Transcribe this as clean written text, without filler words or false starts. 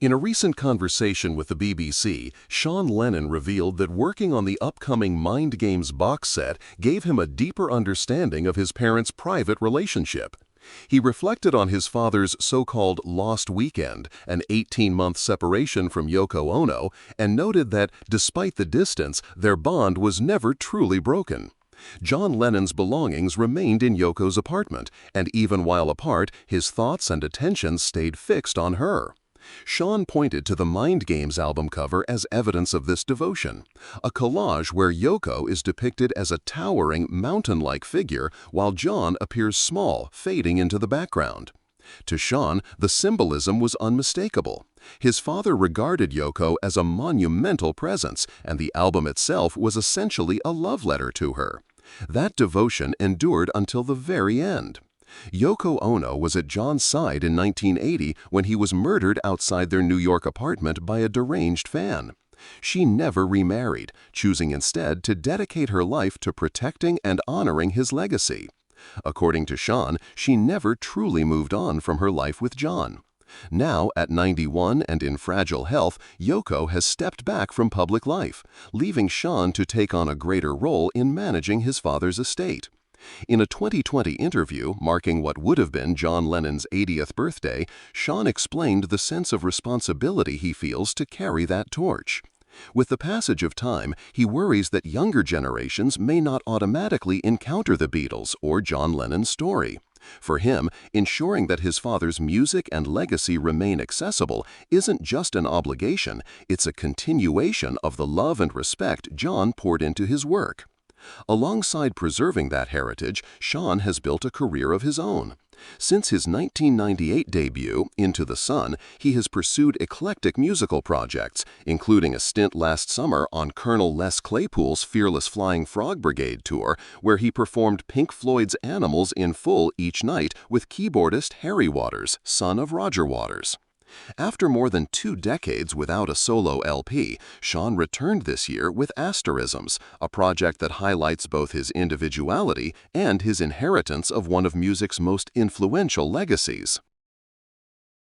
In a recent conversation with the BBC, Sean Lennon revealed that working on the upcoming Mind Games box set gave him a deeper understanding of his parents' private relationship. He reflected on his father's so-called lost weekend, an 18-month separation from Yoko Ono, and noted that, despite the distance, their bond was never truly broken. John Lennon's belongings remained in Yoko's apartment, and even while apart, his thoughts and attention stayed fixed on her. Sean pointed to the Mind Games album cover as evidence of this devotion, a collage where Yoko is depicted as a towering, mountain-like figure, while John appears small, fading into the background. To Sean, the symbolism was unmistakable. His father regarded Yoko as a monumental presence, and the album itself was essentially a love letter to her. That devotion endured until the very end. Yoko Ono was at John's side in 1980 when he was murdered outside their New York apartment by a deranged fan. She never remarried, choosing instead to dedicate her life to protecting and honoring his legacy. According to Sean, she never truly moved on from her life with John. Now, at 91 and in fragile health, Yoko has stepped back from public life, leaving Sean to take on a greater role in managing his father's estate. In a 2020 interview marking what would have been John Lennon's 80th birthday, Sean explained the sense of responsibility he feels to carry that torch. With the passage of time, he worries that younger generations may not automatically encounter the Beatles or John Lennon's story. For him, ensuring that his father's music and legacy remain accessible isn't just an obligation, it's a continuation of the love and respect John poured into his work. Alongside preserving that heritage, Sean has built a career of his own. Since his 1998 debut, Into the Sun, he has pursued eclectic musical projects, including a stint last summer on Colonel Les Claypool's Fearless Flying Frog Brigade tour, where he performed Pink Floyd's Animals in full each night with keyboardist Harry Waters, son of Roger Waters. After more than 2 decades without a solo LP, Sean returned this year with Asterisms, a project that highlights both his individuality and his inheritance of one of music's most influential legacies.